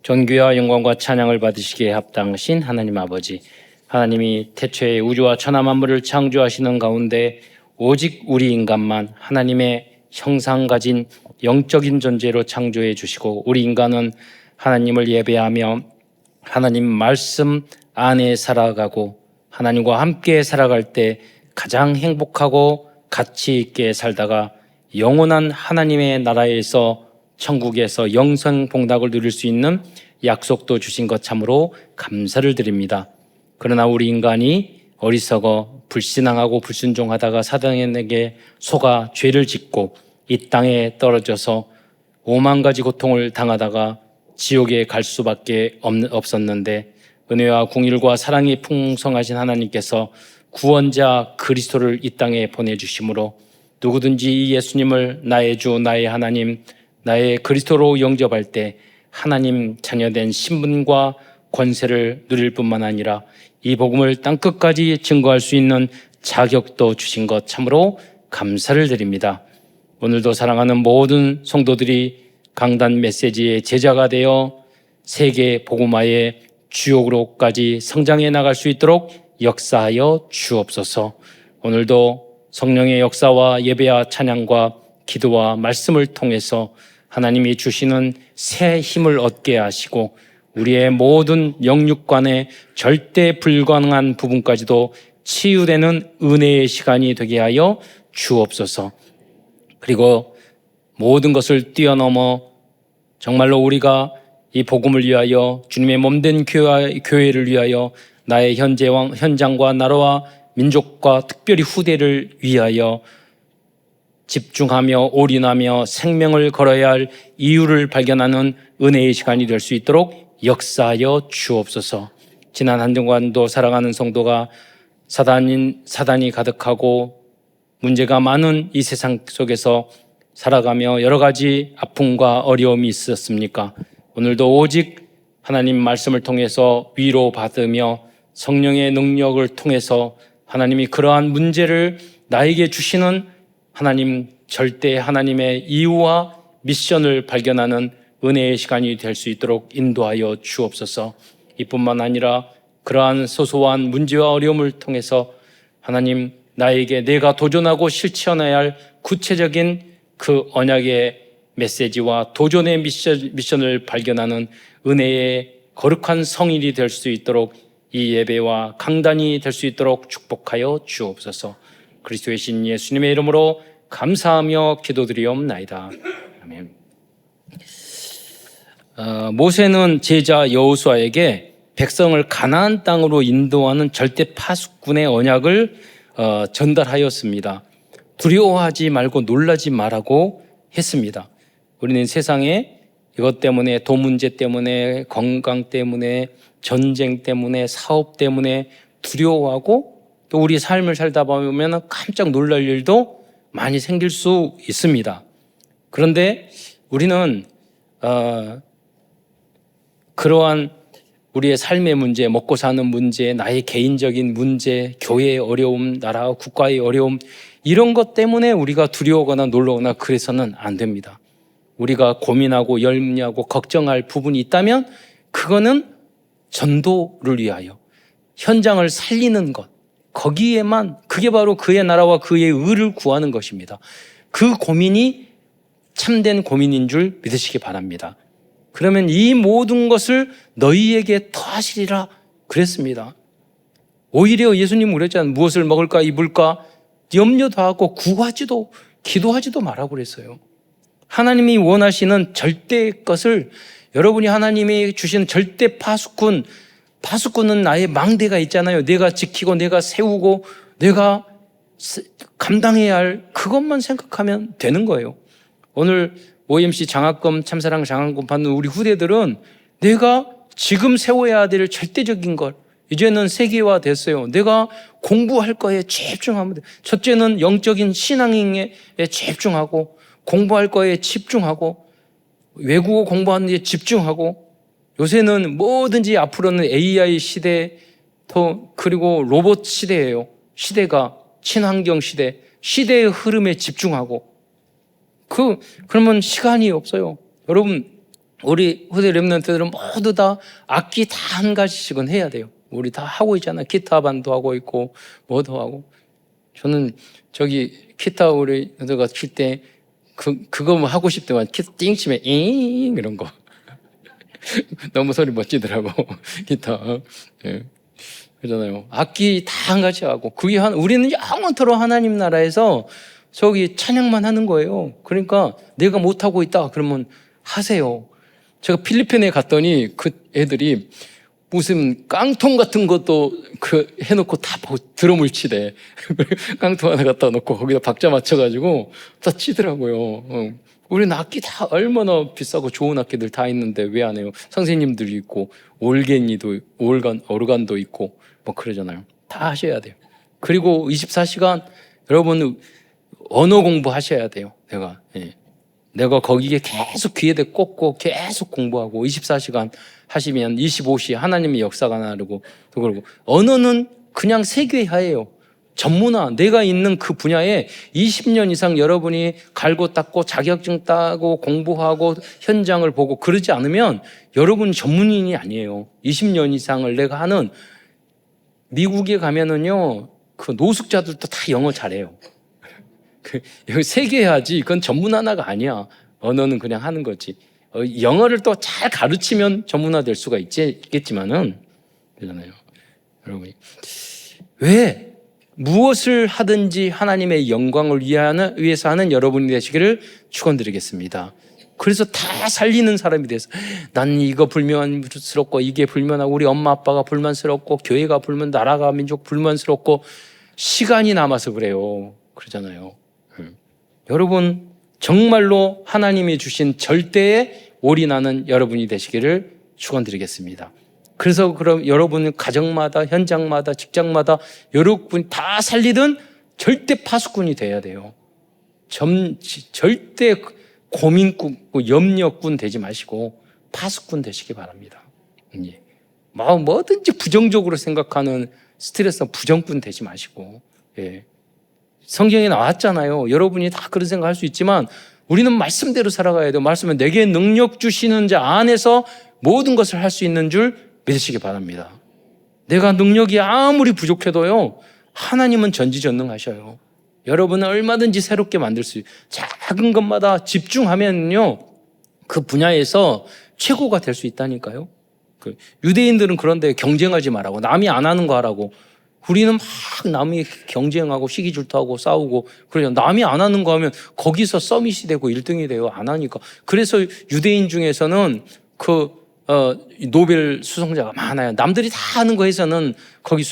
존귀와 영광과 찬양을 받으시기에 합당하신 하나님 아버지, 하나님이 태초에 우주와 천하 만물을 창조하시는 가운데 오직 우리 인간만 하나님의 형상 가진 영적인 존재로 창조해 주시고, 우리 인간은 하나님을 예배하며 하나님 말씀 안에 살아가고 하나님과 함께 살아갈 때 가장 행복하고 가치 있게 살다가 영원한 하나님의 나라에서, 천국에서 영생복락을 누릴 수 있는 약속도 주신 것 참으로 감사를 드립니다. 그러나 우리 인간이 어리석어 불신앙하고 불순종하다가 사단에게 속아 죄를 짓고 이 땅에 떨어져서 오만 가지 고통을 당하다가 지옥에 갈 수밖에 없었는데, 은혜와 궁일과 사랑이 풍성하신 하나님께서 구원자 그리스도를 이 땅에 보내주심으로 누구든지 이 예수님을 나의 주, 나의 하나님, 나의 그리스도로 영접할 때 하나님 자녀된 신분과 권세를 누릴 뿐만 아니라 이 복음을 땅끝까지 증거할 수 있는 자격도 주신 것 참으로 감사를 드립니다. 오늘도 사랑하는 모든 성도들이 강단 메시지의 제자가 되어 세계 복음화의 주역으로까지 성장해 나갈 수 있도록 역사하여 주옵소서. 오늘도 성령의 역사와 예배와 찬양과 기도와 말씀을 통해서 하나님이 주시는 새 힘을 얻게 하시고, 우리의 모든 영육간의 절대 불가능한 부분까지도 치유되는 은혜의 시간이 되게 하여 주옵소서. 그리고 모든 것을 뛰어넘어 정말로 우리가 이 복음을 위하여, 주님의 몸된 교회를 위하여, 나의 현장과 나라와 민족과 특별히 후대를 위하여 집중하며 올인하며 생명을 걸어야 할 이유를 발견하는 은혜의 시간이 될 수 있도록 역사하여 주옵소서. 지난 한 주간도 살아가는 성도가 사단이 가득하고 문제가 많은 이 세상 속에서 살아가며 여러 가지 아픔과 어려움이 있었습니까? 오늘도 오직 하나님 말씀을 통해서 위로받으며 성령의 능력을 통해서 하나님이 그러한 문제를 나에게 주시는 하나님, 절대 하나님의 이유와 미션을 발견하는 은혜의 시간이 될 수 있도록 인도하여 주옵소서. 이뿐만 아니라 그러한 소소한 문제와 어려움을 통해서 하나님, 나에게 내가 도전하고 실천해야 할 구체적인 그 언약의 메시지와 도전의 미션을 발견하는 은혜의 거룩한 성일이 될 수 있도록, 이 예배와 강단이 될 수 있도록 축복하여 주옵소서. 그리스도의 신 예수님의 이름으로 감사하며 기도드리옵나이다. 아멘. 모세는 제자 여호수아에게 백성을 가나안 땅으로 인도하는 절대 파수꾼의 언약을 전달하였습니다. 두려워하지 말고 놀라지 말라고 했습니다. 우리는 세상에 이것 때문에, 돈 문제 때문에, 건강 때문에, 전쟁 때문에, 사업 때문에 두려워하고, 또 우리 삶을 살다 보면 깜짝 놀랄 일도 많이 생길 수 있습니다. 그런데 우리는 그러한 우리의 삶의 문제, 먹고 사는 문제, 나의 개인적인 문제, 교회의 어려움, 나라 국가의 어려움, 이런 것 때문에 우리가 두려워하거나 놀라거나 그래서는 안 됩니다. 우리가 고민하고 염려하고 걱정할 부분이 있다면 그거는 전도를 위하여 현장을 살리는 것, 거기에만, 그게 바로 그의 나라와 그의 의를 구하는 것입니다. 그 고민이 참된 고민인 줄 믿으시기 바랍니다. 그러면 이 모든 것을 너희에게 더하시리라 그랬습니다. 오히려 예수님은 그랬잖아요. 무엇을 먹을까 입을까 염려도 하고 구하지도, 기도하지도 말라고 그랬어요. 하나님이 원하시는 절대 것을, 여러분이 하나님이 주신 절대 파수꾼은 나의 망대가 있잖아요. 내가 지키고 내가 세우고 내가 감당해야 할 그것만 생각하면 되는 거예요. 오늘 OMC 장학금, 참사랑 장학금 받는 우리 후대들은 내가 지금 세워야 될 절대적인 것, 이제는 세계화 됐어요. 내가 공부할 거에 집중하면 돼. 첫째는 영적인 신앙에 집중하고, 공부할 거에 집중하고, 외국어 공부하는 데 집중하고, 요새는 뭐든지 앞으로는 AI 시대, 그리고 로봇 시대예요. 시대가 친환경 시대, 시대의 흐름에 집중하고, 그러면 시간이 없어요. 여러분, 우리 후대 렘넌트들은 모두 다 악기 다 한 가지씩은 해야 돼요. 우리 다 하고 있잖아요. 기타 반도 하고 있고 뭐도 하고. 저는 저기 기타 우리 누가 칠 때 그거 하고 싶더만 기타 띵 치면 잉 이런 거 너무 소리 멋지더라고 기타. 예. 그러잖아요. 악기 다 한 가지 하고 그게 우리는 영원토록 하나님 나라에서 저기 찬양만 하는 거예요. 그러니까 내가 못 하고 있다 그러면 하세요. 제가 필리핀에 갔더니 그 애들이 무슨 깡통 같은 것도 해놓고 다 드럼을 치대. 깡통 하나 갖다 놓고 거기다 박자 맞춰가지고 다 치더라고요. 우리는 악기 다 얼마나 비싸고 좋은 악기들 다 있는데 왜 안 해요? 선생님들이 있고 오르간도 있고 뭐 그러잖아요. 다 하셔야 돼요. 그리고 24시간 여러분 언어 공부하셔야 돼요. 내가 거기에 계속 귀에다 꽂고 계속 공부하고 24시간 하시면 25시 하나님의 역사가 나르고 또 그러고 언어는 그냥 세계화예요. 전문화, 내가 있는 그 분야에 20년 이상 여러분이 갈고 닦고 자격증 따고 공부하고 현장을 보고 그러지 않으면 여러분 전문인이 아니에요. 20년 이상을 내가 하는 미국에 가면은요, 그 노숙자들도 다 영어 잘해요. 여기 세계화지, 그건 전문화가 아니야. 언어는 그냥 하는 거지. 영어를 또 잘 가르치면 전문화 될 수가 있겠지만은, 그러잖아요. 여러분이. 왜? 무엇을 하든지 하나님의 영광을 위해서 하는 여러분이 되시기를 축원드리겠습니다. 그래서 다 살리는 사람이 돼서 난 이거 불만스럽고 이게 불만하고 우리 엄마 아빠가 불만스럽고 교회가 나라가 민족 불만스럽고 시간이 남아서 그래요. 그러잖아요. 여러분 정말로 하나님이 주신 절대에 올인하는 여러분이 되시기를 축원드리겠습니다. 그래서 그럼 여러분 가정마다 현장마다 직장마다 여러분 다 살리든 절대 파수꾼이 돼야 돼요. 절대 고민꾼, 염려꾼 되지 마시고 파수꾼 되시기 바랍니다. 뭐든지 부정적으로 생각하는 스트레스 부정꾼 되지 마시고. 예. 성경에 나왔잖아요. 여러분이 다 그런 생각할 수 있지만 우리는 말씀대로 살아가야 돼요. 말씀은 내게 능력 주시는 자 안에서 모든 것을 할 수 있는 줄 믿으시기 바랍니다. 내가 능력이 아무리 부족해도요, 하나님은 전지전능하셔요. 여러분은 얼마든지 새롭게 만들 수 있어요. 작은 것마다 집중하면요, 그 분야에서 최고가 될 수 있다니까요. 유대인들은 그런데 경쟁하지 말라고, 남이 안 하는 거 하라고. 우리는 막 남이 경쟁하고 시기질투하고 싸우고 그래요. 남이 안 하는 거 하면 거기서 서밋이 되고 1등이 돼요. 안 하니까. 그래서 유대인 중에서는 노벨 수상자가 많아요. 남들이 다 하는 거에서는 거기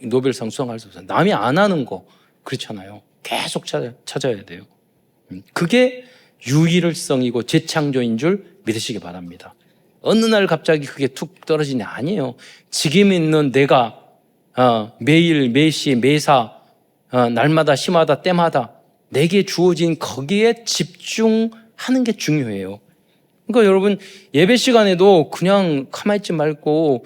노벨상 수상할 수 없어요. 남이 안 하는 거 그렇잖아요. 계속 찾아야 돼요. 그게 유일성이고 재창조인 줄 믿으시기 바랍니다. 어느 날 갑자기 그게 툭 떨어지냐? 아니에요. 지금 있는 내가 매일 매시 매사 날마다 시마다 때마다 내게 주어진 거기에 집중하는 게 중요해요. 그러니까 여러분 예배 시간에도 그냥 가만히 있지 말고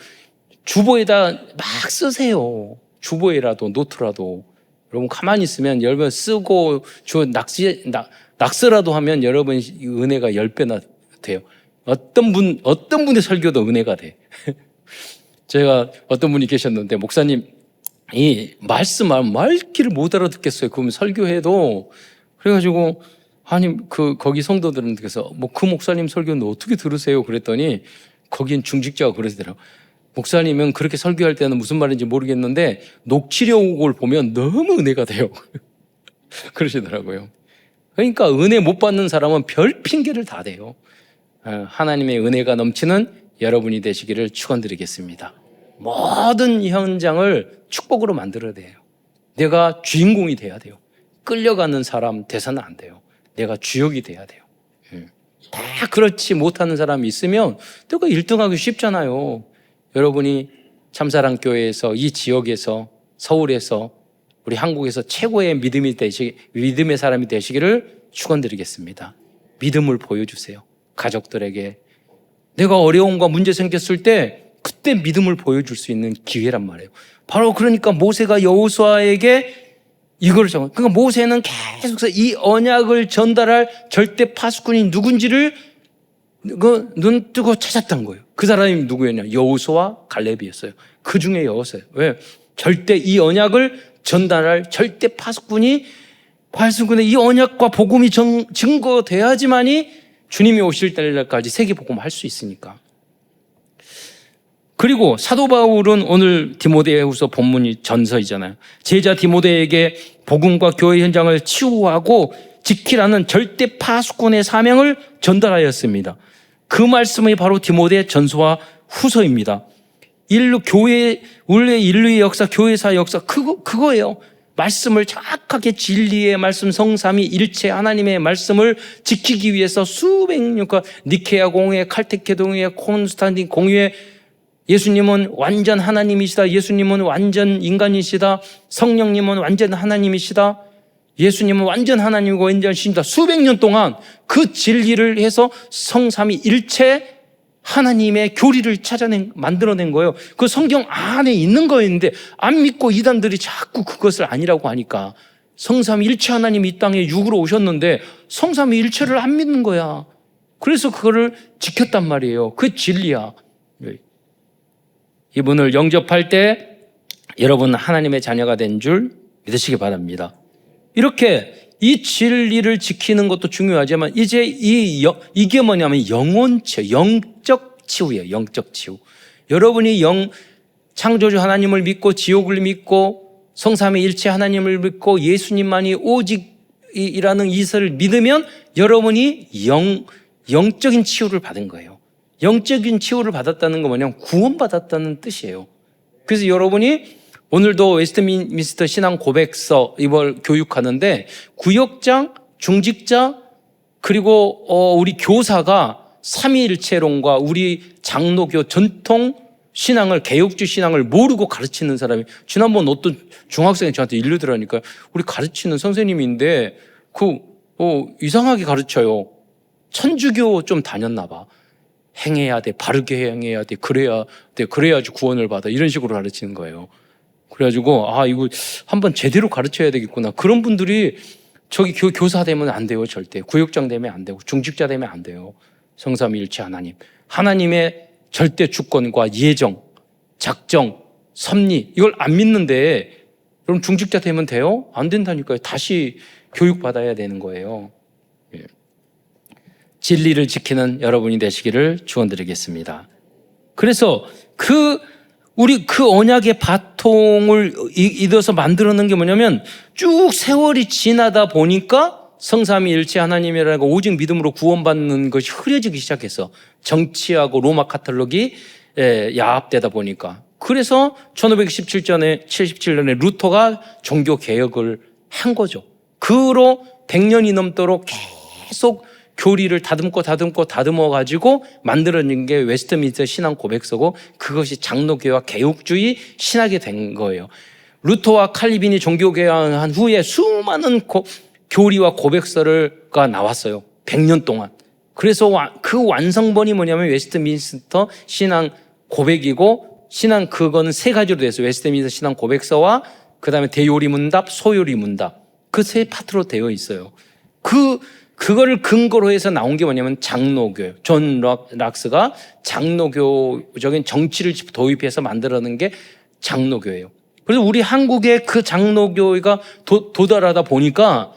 주보에다 막 쓰세요. 주보에라도 노트라도. 여러분 가만히 있으면 여러분 쓰고 낙서라도 하면 여러분 은혜가 10배나 돼요. 어떤 분의 설교도 은혜가 돼. 제가 어떤 분이 계셨는데 목사님 이 말씀을 말귀를 못 알아듣겠어요. 그러면 설교해도 그래가지고 아니 거기 성도들은 그래서 그 목사님 설교는 어떻게 들으세요? 그랬더니 거긴 중직자가 그러시더라고요. 목사님은 그렇게 설교할 때는 무슨 말인지 모르겠는데 녹취록을 보면 너무 은혜가 돼요. 그러시더라고요. 그러니까 은혜 못 받는 사람은 별 핑계를 다 대요. 하나님의 은혜가 넘치는 여러분이 되시기를 축원드리겠습니다. 모든 현장을 축복으로 만들어야 돼요. 내가 주인공이 돼야 돼요. 끌려가는 사람 돼서는 안 돼요. 내가 주역이 돼야 돼요. 다 그렇지 못하는 사람이 있으면 내가 1등하기 쉽잖아요. 여러분이 참사랑교회에서 이 지역에서 서울에서 우리 한국에서 최고의 믿음의 사람이 되시기를 축원드리겠습니다. 믿음을 보여주세요. 가족들에게 내가 어려움과 문제 생겼을 때 그때 믿음을 보여줄 수 있는 기회란 말이에요. 바로 그러니까 모세가 여호수아에게 이걸 정한. 그러니까 모세는 계속해서 이 언약을 전달할 절대 파수꾼이 누군지를 눈 뜨고 찾았던 거예요. 그 사람이 누구였냐? 여호수아와 갈렙이었어요. 그 중에 여호수아예요. 왜? 절대 이 언약을 전달할 절대 파수꾼이 이 언약과 복음이 증거돼야지만이 주님이 오실 때까지 세계복음을 할 수 있으니까. 그리고 사도 바울은 오늘 디모데후서 본문이 전서이잖아요. 제자 디모데에게 복음과 교회 현장을 치유하고 지키라는 절대 파수꾼의 사명을 전달하였습니다. 그 말씀이 바로 디모데 전서와 후서입니다. 원래 인류의 역사, 교회사 역사, 그거예요. 말씀을 정확하게 진리의 말씀, 성삼위일체 하나님의 말씀을 지키기 위해서 수백 년간 니케아 공회, 칼테케 동회, 콘스탄틴 공회, 예수님은 완전 하나님이시다. 예수님은 완전 인간이시다. 성령님은 완전 하나님이시다. 예수님은 완전 하나님이고 완전 신이다. 수백 년 동안 그 진리를 해서 성삼위일체 하나님의 교리를 만들어낸 거예요. 그 성경 안에 있는 거였는데 안 믿고 이단들이 자꾸 그것을 아니라고 하니까 성삼위일체 하나님이 이 땅에 육으로 오셨는데 성삼위일체를 안 믿는 거야. 그래서 그거를 지켰단 말이에요. 그 진리야. 이분을 영접할 때 여러분 하나님의 자녀가 된 줄 믿으시기 바랍니다. 이렇게 이 진리를 지키는 것도 중요하지만 이제 이게 뭐냐면 영혼치유, 영적 치유예요. 영적 치유. 여러분이 창조주 하나님을 믿고 지옥을 믿고 성삼위일체 하나님을 믿고 예수님만이 오직이라는 이설을 믿으면 여러분이 영적인 치유를 받은 거예요. 영적인 치유를 받았다는 건 뭐냐면 구원받았다는 뜻이에요. 그래서 여러분이 오늘도 웨스트민스터 신앙 고백서 이걸 교육하는데 구역장, 중직자 그리고 우리 교사가 삼위일체론과 우리 장로교 전통 신앙을 개혁주 신앙을 모르고 가르치는 사람이 지난번 어떤 중학생이 저한테 일르더라니까 우리 가르치는 선생님인데 이상하게 가르쳐요. 천주교 좀 다녔나 봐. 행해야 돼. 바르게 행해야 돼. 그래야지 구원을 받아. 이런 식으로 가르치는 거예요. 그래가지고 이거 한번 제대로 가르쳐야 되겠구나. 그런 분들이 저기 교사 되면 안 돼요. 절대. 구역장 되면 안 되고 중직자 되면 안 돼요. 성삼위일체 하나님. 하나님의 절대 주권과 예정, 작정, 섭리 이걸 안 믿는데 그럼 중직자 되면 돼요? 안 된다니까요. 다시 교육받아야 되는 거예요. 진리를 지키는 여러분이 되시기를 축원드리겠습니다. 그래서 우리 그 언약의 바통을 이어서 만들어낸 게 뭐냐면 쭉 세월이 지나다 보니까 성삼위일체 하나님이라는 거 오직 믿음으로 구원받는 것이 흐려지기 시작해서 정치하고 로마 카톨릭이 야합되다 보니까 그래서 1577년에 루터가 종교 개혁을 한 거죠. 그로 100년이 넘도록 계속 교리를 다듬어가지고 만들어진 게 웨스트민스터 신앙 고백서고 그것이 장로교와 개혁주의 신학이 된 거예요. 루터와 칼빈이 종교개혁한 후에 수많은 교리와 고백서가 나왔어요. 100년 동안. 그래서 그 완성본이 뭐냐면 웨스트민스터 신앙 고백이고 그거는 세 가지로 됐어요. 웨스트민스터 신앙 고백서와 그 다음에 대요리 문답, 소요리 문답. 그 세 파트로 되어 있어요. 그거를 근거로 해서 나온 게 뭐냐면 장로교예요. 존 락스가 장로교적인 정치를 도입해서 만들어낸 게 장로교예요. 그래서 우리 한국의 그 장로교가 도달하다 보니까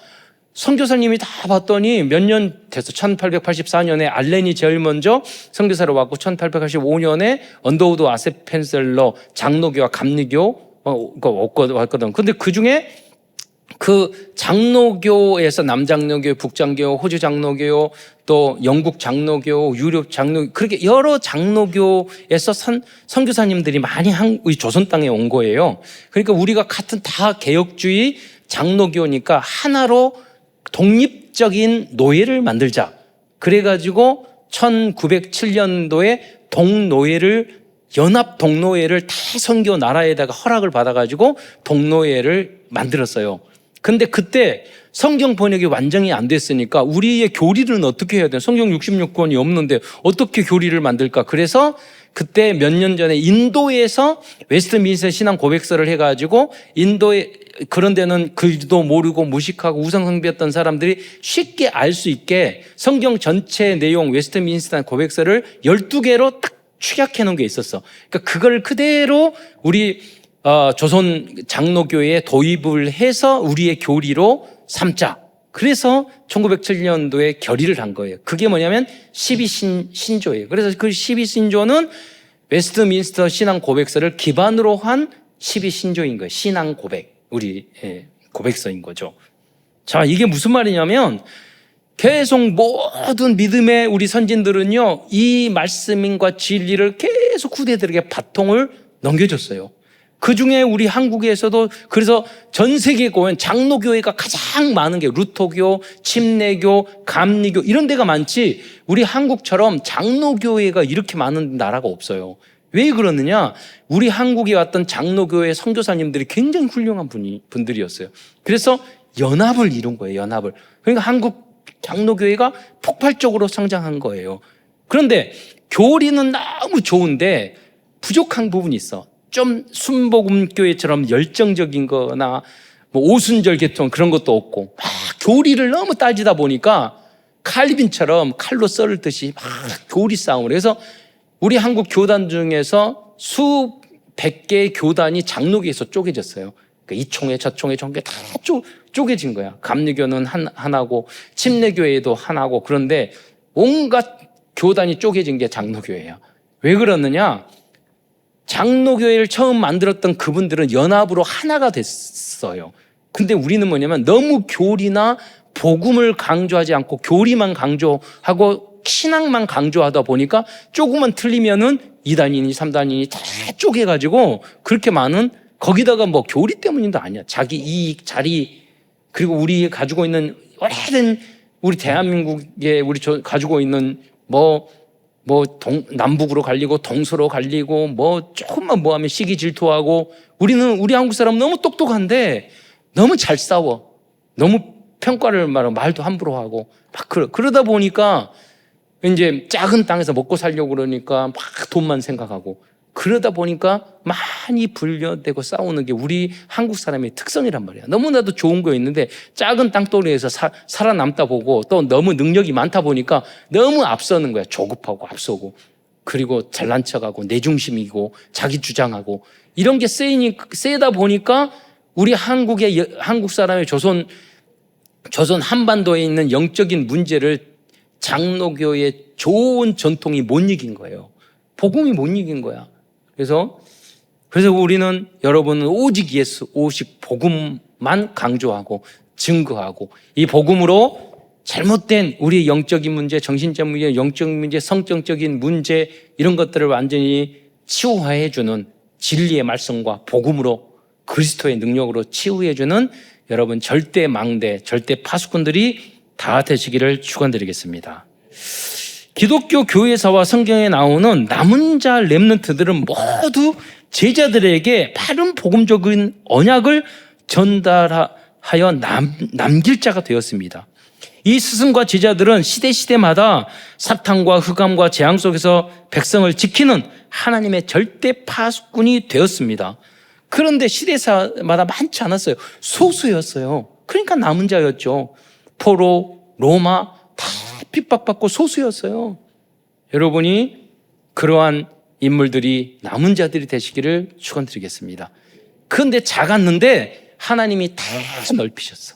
선교사님이 다 봤더니 몇 년 됐어. 1884년에 알렌이 제일 먼저 선교사로 왔고 1885년에 언더우드 아세펜셀러 장로교와 감리교 왔거든. 근데 그 중에 그 장로교에서 남장로교, 북장교, 호주 장로교, 또 영국 장로교, 유럽 장로교 그렇게 여러 장로교에서 선교사님들이 많이 우리 조선 땅에 온 거예요. 그러니까 우리가 같은 다 개혁주의 장로교니까 하나로 독립적인 노예를 만들자. 그래가지고 1907년도에 연합 동노회를 다 선교 나라에다가 허락을 받아가지고 동노회를 만들었어요. 근데 그때 성경 번역이 완전히 안 됐으니까 우리의 교리는 어떻게 해야 돼요? 성경 66권이 없는데 어떻게 교리를 만들까? 그래서 그때 몇 년 전에 인도에서 웨스트민스터 신앙 고백서를 해가지고 인도에 그런 데는 글도 모르고 무식하고 우상숭배했던 사람들이 쉽게 알 수 있게 성경 전체 내용 웨스트민스터 고백서를 12개로 딱 축약해 놓은 게 있었어. 그러니까 그걸 그대로 우리 조선 장로교회에 도입을 해서 우리의 교리로 삼자. 그래서 1907년도에 결의를 한 거예요. 그게 뭐냐면 12신조예요. 그래서 그 12신조는 웨스트민스터 신앙 고백서를 기반으로 한 12신조인 거예요. 신앙 고백. 우리 고백서인 거죠. 자, 이게 무슨 말이냐면 계속 모든 믿음의 우리 선진들은요, 이 말씀과 진리를 계속 후대들에게 바통을 넘겨줬어요. 그 중에 우리 한국에서도 그래서 전 세계 보면 장로교회가 가장 많은 게 루터교, 침례교, 감리교 이런 데가 많지 우리 한국처럼 장로교회가 이렇게 많은 나라가 없어요. 왜 그러느냐? 우리 한국에 왔던 장로교회 선교사님들이 굉장히 훌륭한 분들이었어요. 그래서 연합을 이룬 거예요. 연합을. 그러니까 한국 장로교회가 폭발적으로 성장한 거예요. 그런데 교리는 너무 좋은데 부족한 부분이 있어. 좀 순복음교회처럼 열정적인 거나 뭐 오순절 계통 그런 것도 없고 막 교리를 너무 따지다 보니까 칼빈처럼 칼로 썰듯이 막 교리 싸움을 해서 우리 한국 교단 중에서 수백 개의 교단이 장로교에서 쪼개졌어요. 그러니까 이 총회 저 총회 전개 다 쪼개진 거야. 감리교는 하나고 침례교회도 하나고 그런데 온갖 교단이 쪼개진 게 장로교회야. 왜 그러느냐? 장로교회를 처음 만들었던 그분들은 연합으로 하나가 됐어요. 근데 우리는 뭐냐면 너무 교리나 복음을 강조하지 않고 교리만 강조하고 신앙만 강조하다 보니까 조금만 틀리면은 2단이니 3단이니 다 쪼개가지고 그렇게 많은 거기다가 뭐 교리 때문인도 아니야. 자기 이익, 자리 그리고 우리 가지고 있는 오래된 우리 대한민국에 우리 가지고 있는 남북으로 갈리고 동서로 갈리고 조금만 하면 시기 질투하고 우리 한국 사람 너무 똑똑한데 너무 잘 싸워. 너무 평가를 말도 함부로 하고 막 그러다 보니까 이제 작은 땅에서 먹고 살려고 그러니까 막 돈만 생각하고 그러다 보니까 많이 분열되고 싸우는 게 우리 한국 사람의 특성이란 말이야. 너무나도 좋은 거 있는데 작은 땅덩어리에서 살아남다 보고 또 너무 능력이 많다 보니까 너무 앞서는 거야. 조급하고 앞서고 그리고 잘난 척하고 내중심이고 자기 주장하고 이런 게 세다 보니까 우리 한국 사람의 조선 한반도에 있는 영적인 문제를 장로교의 좋은 전통이 못 이긴 거예요. 복음이 못 이긴 거야. 그래서 우리는 여러분은 오직 예수, 오직 복음만 강조하고 증거하고 이 복음으로 잘못된 우리의 영적인 문제, 정신적 문제, 영적인 문제, 성적인 문제 이런 것들을 완전히 치유해주는 진리의 말씀과 복음으로 그리스도의 능력으로 치유해주는 여러분 절대 망대, 절대 파수꾼들이 다 되시기를 축원드리겠습니다. 기독교 교회사와 성경에 나오는 남은 자 렘넌트들은 모두 제자들에게 바른 복음적인 언약을 전달하여 남길 자가 되었습니다. 이 스승과 제자들은 시대마다 사탄과 흑암과 재앙 속에서 백성을 지키는 하나님의 절대 파수꾼이 되었습니다. 그런데 시대마다 많지 않았어요. 소수였어요. 그러니까 남은 자였죠. 포로, 로마 다 핍박받고 소수였어요. 여러분이 그러한 인물들이 남은 자들이 되시기를 축원드리겠습니다. 그런데 작았는데 하나님이 다 넓히셨어.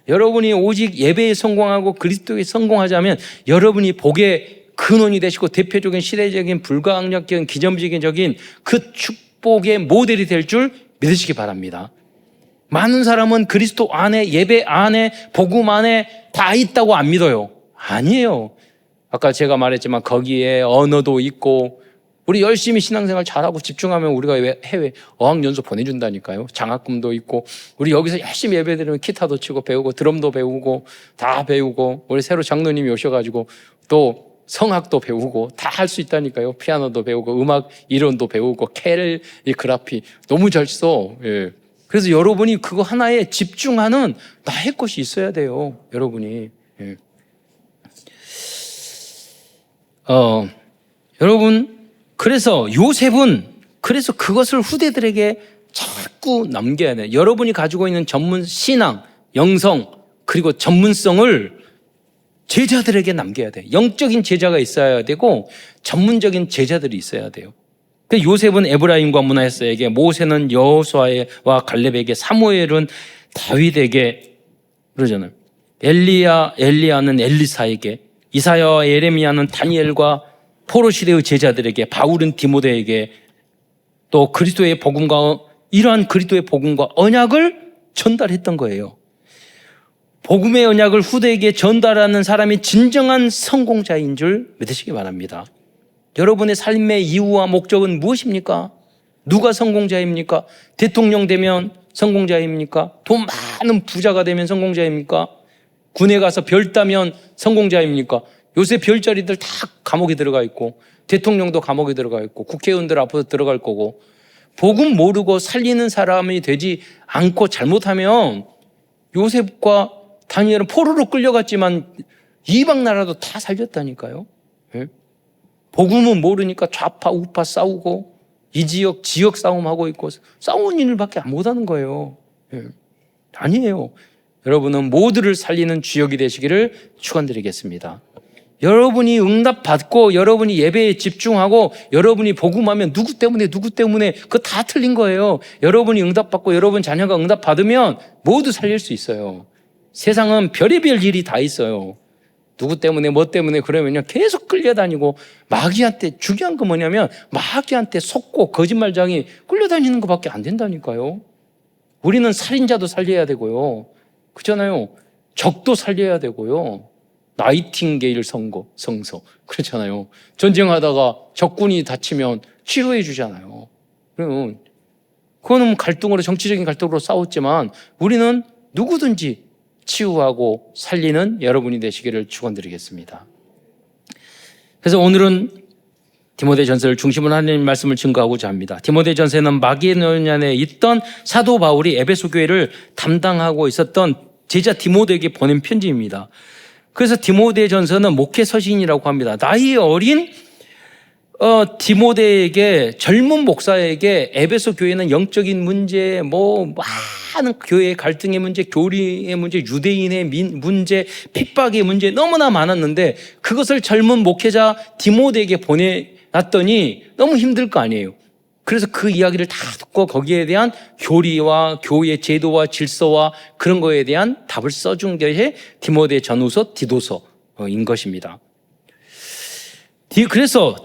여러분이 오직 예배에 성공하고 그리스도에 성공하자면 여러분이 복의 근원이 되시고 대표적인 시대적인 불가항력적인 기념적인 그 축복의 모델이 될 줄 믿으시기 바랍니다. 많은 사람은 그리스도 안에 예배 안에 복음 안에 다 있다고 안 믿어요. 아니에요. 아까 제가 말했지만 거기에 언어도 있고 우리 열심히 신앙생활 잘하고 집중하면 우리가 해외 어학연수 보내준다니까요. 장학금도 있고 우리 여기서 열심히 예배드리면 기타도 치고 배우고 드럼도 배우고 다 배우고 우리 새로 장로님이 오셔가지고 또 성악도 배우고 다 할 수 있다니까요. 피아노도 배우고 음악 이론도 배우고 캘리그라피 너무 잘 써. 예. 그래서 여러분이 그거 하나에 집중하는 나의 것이 있어야 돼요. 여러분이. 예. 여러분 그래서 요셉은 그래서 그것을 후대들에게 자꾸 남겨야 돼요. 여러분이 가지고 있는 전문 신앙, 영성, 그리고 전문성을 제자들에게 남겨야 돼요. 영적인 제자가 있어야 되고 전문적인 제자들이 있어야 돼요. 요셉은 에브라임과 므낫세에게, 모세는 여호수아와 갈렙에게, 사무엘은 다윗에게 그러잖아요. 엘리야는 엘리사에게, 이사야와 예레미야는 다니엘과 포로 시대의 제자들에게, 바울은 디모데에게, 또 그리스도의 복음과 이러한 그리스도의 복음과 언약을 전달했던 거예요. 복음의 언약을 후대에게 전달하는 사람이 진정한 성공자인 줄 믿으시기 바랍니다. 여러분의 삶의 이유와 목적은 무엇입니까? 누가 성공자입니까? 대통령 되면 성공자입니까? 돈 많은 부자가 되면 성공자입니까? 군에 가서 별 따면 성공자입니까? 요새 별자리들 다 감옥에 들어가 있고, 대통령도 감옥에 들어가 있고, 국회의원들 앞으로 들어갈 거고, 복음 모르고 살리는 사람이 되지 않고 잘못하면 요셉과 다니엘은 포로로 끌려갔지만 이방 나라도 다 살렸다니까요. 예? 복음은 모르니까 좌파 우파 싸우고 이 지역 싸움하고 있고 싸우는 일밖에 못하는 거예요. 예. 아니에요. 여러분은 모두를 살리는 주역이 되시기를 축원드리겠습니다. 여러분이 응답받고 여러분이 예배에 집중하고 여러분이 복음하면 누구 때문에 그거 다 틀린 거예요. 여러분이 응답받고 여러분 자녀가 응답받으면 모두 살릴 수 있어요. 세상은 별의별 일이 다 있어요. 누구 때문에 뭐 때문에 그러면요 계속 끌려다니고, 마귀한테 중요한 건 뭐냐면 마귀한테 속고 거짓말장이 끌려다니는 것밖에 안 된다니까요. 우리는 살인자도 살려야 되고요, 그렇잖아요. 적도 살려야 되고요. 나이팅게일 성서 그렇잖아요. 전쟁하다가 적군이 다치면 치료해 주잖아요. 그러면 그거는 갈등으로, 정치적인 갈등으로 싸웠지만 우리는 누구든지 치유하고 살리는 여러분이 되시기를 축원드리겠습니다. 그래서 오늘은 디모데전서를 중심으로 하나님 말씀을 증거하고자 합니다. 디모데전서는 마게도냐에 있던 사도 바울이 에베소 교회를 담당하고 있었던 제자 디모데에게 보낸 편지입니다. 그래서 디모데전서는 목회 서신이라고 합니다. 나이 어린 디모데에게, 젊은 목사에게 에베소 교회는 영적인 문제, 많은 교회의 갈등의 문제, 교리의 문제, 유대인의 문제, 핍박의 문제 너무나 많았는데 그것을 젊은 목회자 디모데에게 보내놨더니 너무 힘들 거 아니에요. 그래서 그 이야기를 다 듣고 거기에 대한 교리와 교회의 제도와 질서와 그런 거에 대한 답을 써준 게 디모데 전후서, 디도서인 것입니다. 그래서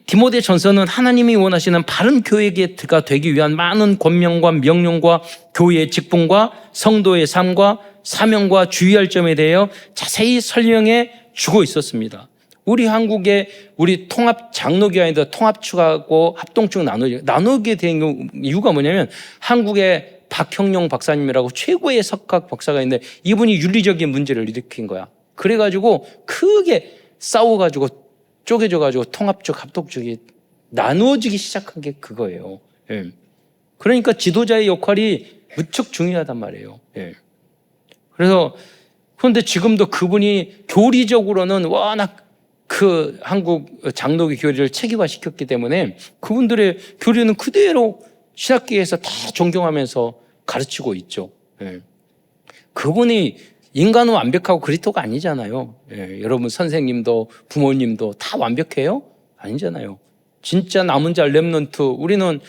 디모데 전서는 하나님이 원하시는 바른 교회가 되기 위한 많은 권명과 명령과 교회의 직분과 성도의 삶과 사명과 주의할 점에 대하여 자세히 설명해 주고 있었습니다. 우리 한국에 우리 통합 장로교회인데 통합축하고 합동축 나누게 된 이유가 뭐냐면, 한국에 박형룡 박사님이라고 최고의 석학 박사가 있는데 이분이 윤리적인 문제를 일으킨 거야. 그래가지고 크게 싸워가지고 쪼개져가지고 통합축 합동축이 나누어지기 시작한 게 그거예요. 예. 그러니까 지도자의 역할이 무척 중요하단 말이에요. 예. 그런데 지금도 그분이 교리적으로는 워낙 그 한국 장로교 교리를 체계화시켰기 때문에 그분들의 교리는 그대로 신학계에서 다 존경하면서 가르치고 있죠. 예. 그분이 인간은 완벽하고 그리스도가 아니잖아요. 예. 여러분 선생님도 부모님도 다 완벽해요? 아니잖아요. 진짜 남은 자 렘넌트, 우리는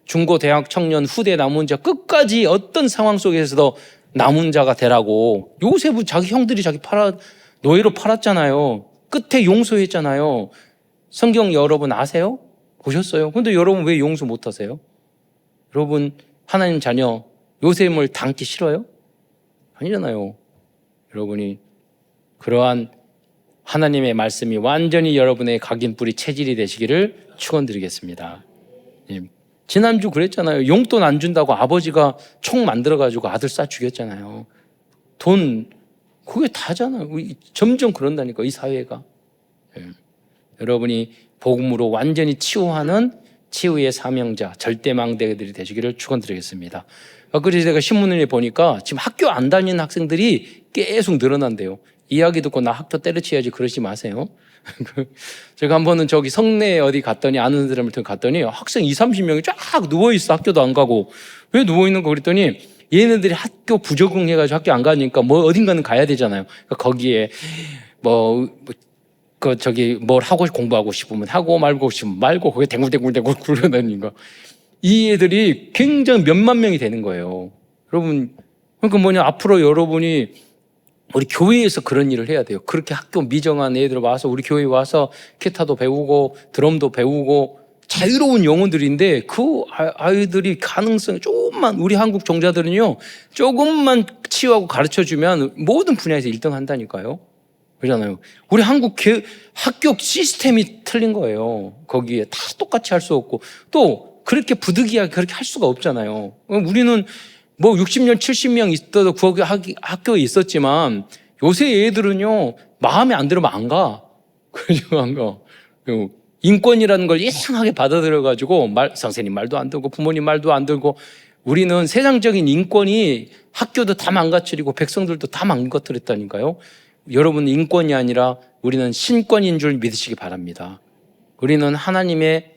중고 대학 청년 후대 남은 자 끝까지 어떤 상황 속에서도 남은 자가 되라고. 요셉은 자기 형들이 노예로 팔았잖아요. 끝에 용서했잖아요. 성경 여러분 아세요? 보셨어요? 근데 여러분 왜 용서 못하세요? 여러분 하나님 자녀 요셉을 닮기 싫어요? 아니잖아요. 여러분이 그러한 하나님의 말씀이 완전히 여러분의 각인뿌리 체질이 되시기를 축원드리겠습니다. 예. 지난주 그랬잖아요. 용돈 안 준다고 아버지가 총 만들어가지고 아들 쏴 죽였잖아요. 돈 그게 다잖아요. 점점 그런다니까 이 사회가. 예. 여러분이 복음으로 완전히 치유하는 치유의 사명자, 절대망대들이 되시기를 축원드리겠습니다. 그래서 제가 신문을 보니까 지금 학교 안 다니는 학생들이 계속 늘어난대요. 이야기 듣고 나 학교 때려치야지 그러지 마세요. 제가 한 번은 저기 성내에 어디 갔더니 아는 사람한테 갔더니 학생 20-30명이 쫙 누워있어. 학교도 안 가고. 왜 누워있는 거 그랬더니 얘네들이 학교 부적응해가지고 학교 안 가니까 뭐 어딘가는 가야 되잖아요. 그러니까 거기에 뭘 하고 공부하고 싶으면 하고 말고 싶으면 말고 거기에 댕굴댕굴 굴러다니니까 이 애들이 굉장히 몇만 명이 되는 거예요. 여러분, 그러니까 앞으로 여러분이 우리 교회에서 그런 일을 해야 돼요. 그렇게 학교 미정한 애들 와서 우리 교회에 와서 기타도 배우고 드럼도 배우고 자유로운 영혼들인데 그 아이들이 가능성이 조금만, 우리 한국 종자들은요 조금만 치유하고 가르쳐주면 모든 분야에서 1등 한다니까요. 그러잖아요. 우리 한국 학교 시스템이 틀린 거예요. 거기에 다 똑같이 할 수 없고 또 그렇게 부득이하게 그렇게 할 수가 없잖아요. 우리는 60년 70명 있어도 거기 학교에 있었지만 요새 애들은요 마음에 안 들으면 안 가. 그죠? 안 가. 인권이라는 걸 이상하게 받아들여가지고 선생님 말도 안 듣고 부모님 말도 안 듣고 우리는 세상적인 인권이 학교도 다 망가뜨리고 백성들도 다 망가뜨렸다니까요. 여러분, 인권이 아니라 우리는 신권인 줄 믿으시기 바랍니다. 우리는 하나님의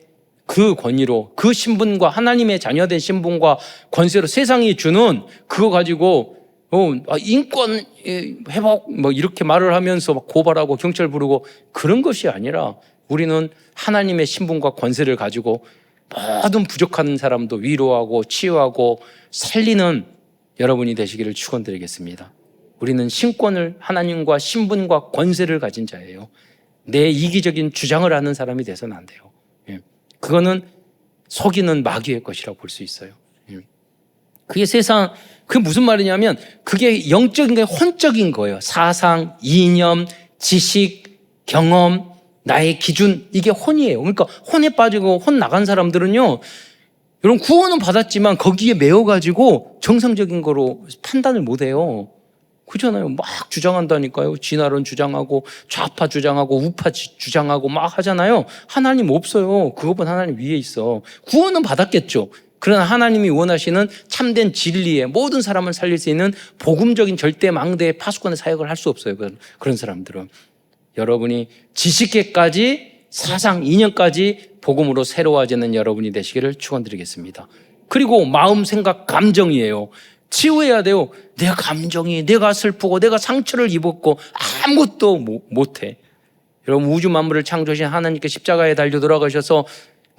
그 권위로, 그 신분과 하나님의 자녀된 신분과 권세로 세상이 주는 그거 가지고 인권 회복 이렇게 말을 하면서 막 고발하고 경찰 부르고 그런 것이 아니라 우리는 하나님의 신분과 권세를 가지고 모든 부족한 사람도 위로하고 치유하고 살리는 여러분이 되시기를 축원드리겠습니다. 우리는 신권을, 하나님과 신분과 권세를 가진 자예요. 내 이기적인 주장을 하는 사람이 돼서는 안 돼요. 그거는 속이는 마귀의 것이라고 볼 수 있어요. 그게 그게 무슨 말이냐면 그게 영적인 게 혼적인 거예요. 사상, 이념, 지식, 경험, 나의 기준, 이게 혼이에요. 그러니까 혼에 빠지고 혼 나간 사람들은요, 여러분 구원은 받았지만 거기에 매여가지고 정상적인 거로 판단을 못 해요. 그렇잖아요. 막 주장한다니까요. 진화론 주장하고 좌파 주장하고 우파 주장하고 막 하잖아요. 하나님 없어요. 그것보다 하나님 위에 있어. 구원은 받았겠죠. 그러나 하나님이 원하시는 참된 진리에 모든 사람을 살릴 수 있는 복음적인 절대 망대의 파수꾼의 사역을 할 수 없어요. 그런 사람들은. 여러분이 지식계까지 사상, 이념까지 복음으로 새로워지는 여러분이 되시기를 축원드리겠습니다. 그리고 마음, 생각, 감정이에요. 치유해야 돼요. 내가 슬프고 내가 상처를 입었고 아무것도 못해. 여러분, 우주 만물을 창조하신 하나님께 십자가에 달려 돌아가셔서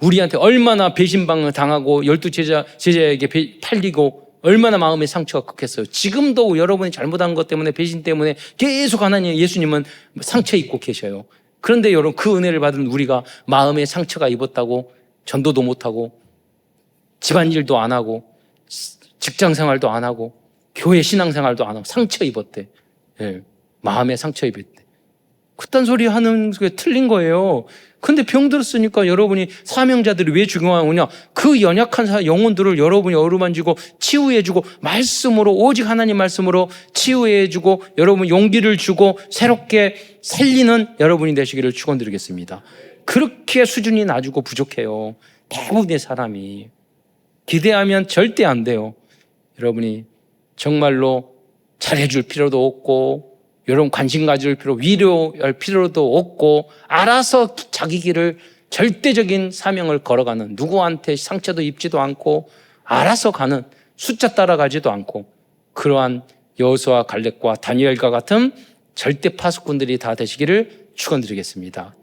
우리한테 얼마나 배신당을 당하고 12 제자에게 팔리고 얼마나 마음의 상처가 극했어요. 지금도 여러분이 잘못한 것 때문에, 배신 때문에 계속 예수님은 상처 입고 계셔요. 그런데 여러분, 그 은혜를 받은 우리가 마음에 상처가 입었다고 전도도 못하고 집안일도 안 하고 직장생활도 안 하고 교회 신앙생활도 안 하고 상처 입었대. 마음에 상처 입었대. 그딴 소리 하는 게 틀린 거예요. 근데 병 들었으니까 여러분이 사명자들이 왜 중요하냐? 그 연약한 영혼들을 여러분이 어루만지고 치유해주고 말씀으로, 오직 하나님 말씀으로 치유해주고 여러분 용기를 주고 새롭게 살리는 여러분이 되시기를 축원드리겠습니다. 그렇게 수준이 낮고 부족해요. 대부분의 사람이. 기대하면 절대 안 돼요. 여러분이 정말로 잘해줄 필요도 없고 여러분 관심 가질 위로할 필요도 없고 알아서 자기 길을 절대적인 사명을 걸어가는, 누구한테 상처도 입지도 않고 알아서 가는, 숫자 따라가지도 않고 그러한 여호수아, 갈렙과 다니엘과 같은 절대 파수꾼들이 다 되시기를 축원드리겠습니다.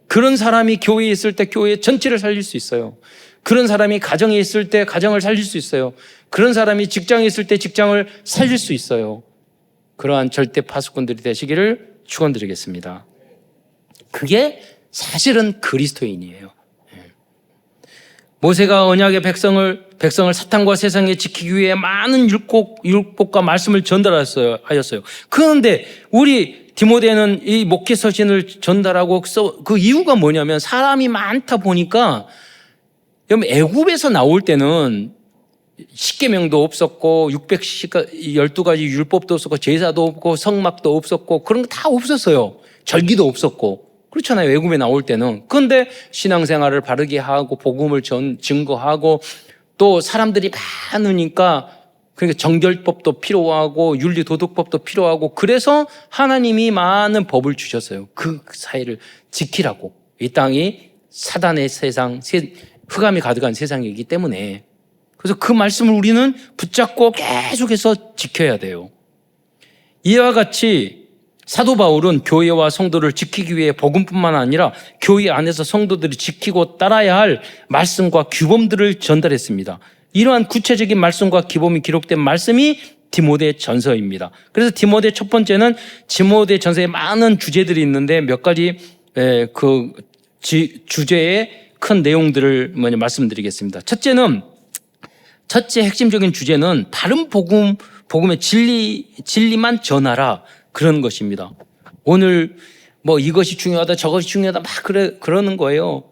그런 사람이 교회에 있을 때 교회 전체를 살릴 수 있어요. 그런 사람이 가정에 있을 때 가정을 살릴 수 있어요. 그런 사람이 직장에 있을 때 직장을 살릴 수 있어요. 그러한 절대 파수꾼들이 되시기를 축원드리겠습니다. 그게 사실은 그리스도인이에요. 모세가 언약의 백성을 사탄과 세상에 지키기 위해 많은 율법과 말씀을 전달하였어요. 그런데 우리 디모데는 이 목회 서신을 전달하고 그 이유가 뭐냐면 사람이 많다 보니까 애굽에서 나올 때는 10계명도 없었고 612가지 율법도 없었고 제사도 없고 성막도 없었고 그런 거 다 없었어요. 절기도 없었고 그렇잖아요. 애굽에 나올 때는. 그런데 신앙생활을 바르게 하고 복음을 증거하고 또 사람들이 많으니까 그러니까 정결법도 필요하고 윤리도덕법도 필요하고 그래서 하나님이 많은 법을 주셨어요. 그 사이를 지키라고. 이 땅이 사단의 세상, 흑암이 가득한 세상이기 때문에. 그래서 그 말씀을 우리는 붙잡고 계속해서 지켜야 돼요. 이와 같이 사도 바울은 교회와 성도를 지키기 위해 복음뿐만 아니라 교회 안에서 성도들이 지키고 따라야 할 말씀과 규범들을 전달했습니다. 이러한 구체적인 말씀과 규범이 기록된 말씀이 디모데 전서입니다. 그래서 디모데 첫 번째는 디모데 전서에 많은 주제들이 있는데 몇 가지 그 주제의 큰 내용들을 말씀드리겠습니다. 첫째 핵심적인 주제는 바른 복음의 진리만 전하라 그런 것입니다. 오늘 뭐 이것이 중요하다 저것이 중요하다 막 그러는 거예요.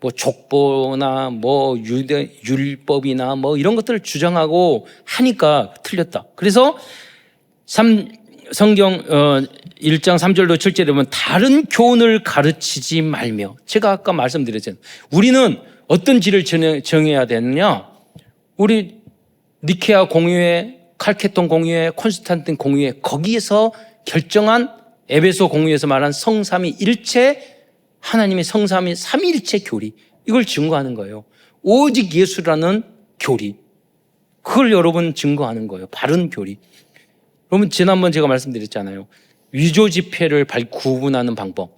뭐 족보나 뭐 율법이나 뭐 이런 것들을 주장하고 하니까 틀렸다. 그래서 성경 1장 3절로 7절에 보면 다른 교훈을 가르치지 말며, 제가 아까 말씀드렸잖아요. 우리는 어떤 질을 정해야 되느냐? 우리 니케아 공의회, 칼케톤 공의회, 콘스탄틴 공의회 거기에서 결정한 에베소 공의회에서 말한 성삼위일체, 하나님의 성삼위 삼위일체 교리, 이걸 증거하는 거예요. 오직 예수라는 교리, 그걸 여러분 증거하는 거예요. 바른 교리. 여러분 지난번 제가 말씀드렸잖아요. 위조 지폐를 구분하는 방법.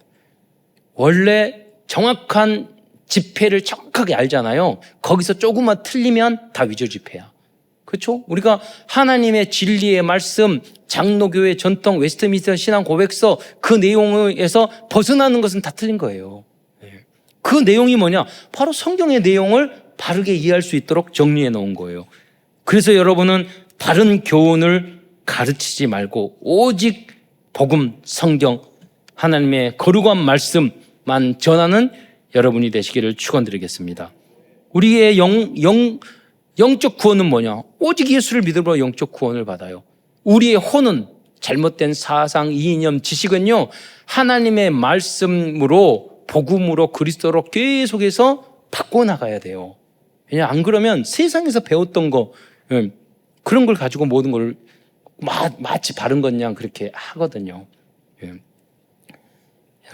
원래 정확한 지폐를 정확하게 알잖아요. 거기서 조금만 틀리면 다 위조 지폐야. 그렇죠? 우리가 하나님의 진리의 말씀, 장로교회 전통, 웨스트민스터 신앙 고백서 그 내용에서 벗어나는 것은 다 틀린 거예요. 그 내용이 뭐냐? 바로 성경의 내용을 바르게 이해할 수 있도록 정리해 놓은 거예요. 그래서 여러분은 다른 교훈을 가르치지 말고 오직 복음, 성경, 하나님의 거룩한 말씀만 전하는 여러분이 되시기를 축원드리겠습니다. 우리의 영적 구원은 뭐냐? 오직 예수를 믿음으로 영적 구원을 받아요. 우리의 혼은, 잘못된 사상, 이념, 지식은요, 하나님의 말씀으로, 복음으로, 그리스도로 계속해서 바꿔나가야 돼요. 왜냐, 안 그러면 세상에서 배웠던 거, 그런 걸 가지고 모든 걸 마치 바른 것냥 그렇게 하거든요.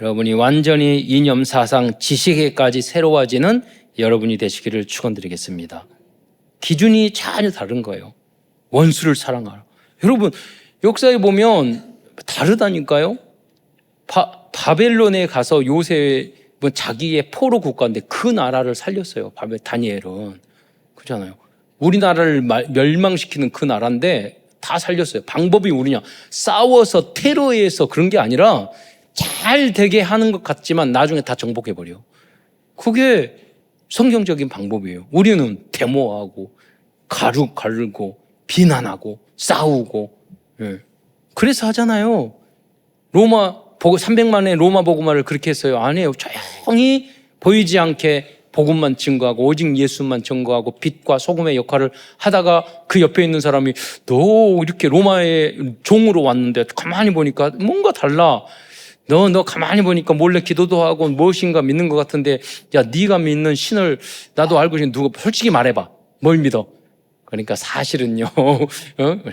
여러분이 완전히 이념, 사상, 지식에까지 새로워지는 여러분이 되시기를 축원드리겠습니다. 기준이 전혀 다른 거예요. 원수를 사랑하라. 여러분 역사에 보면 다르다니까요. 바벨론에 가서 요셉은 자기의 포로 국가인데 그 나라를 살렸어요. 다니엘은. 그렇잖아요. 우리나라를 멸망시키는 그 나라인데 다 살렸어요. 방법이 우리냐? 싸워서 테러해서 그런 게 아니라 잘 되게 하는 것 같지만 나중에 다 정복해버려. 그게 성경적인 방법이에요. 우리는 데모하고 가르고 비난하고 싸우고, 그래서 하잖아요. 300만의 로마 복음화를 그렇게 했어요. 아니에요. 조용히 보이지 않게 복음만 증거하고 오직 예수만 증거하고 빛과 소금의 역할을 하다가 그 옆에 있는 사람이 너 이렇게 로마의 종으로 왔는데 가만히 보니까 뭔가 달라. 너 가만히 보니까 몰래 기도도 하고 무엇인가 믿는 것 같은데, 야, 네가 믿는 신을 나도 알고 있는 누가, 솔직히 말해봐. 뭘 믿어? 그러니까 사실은요,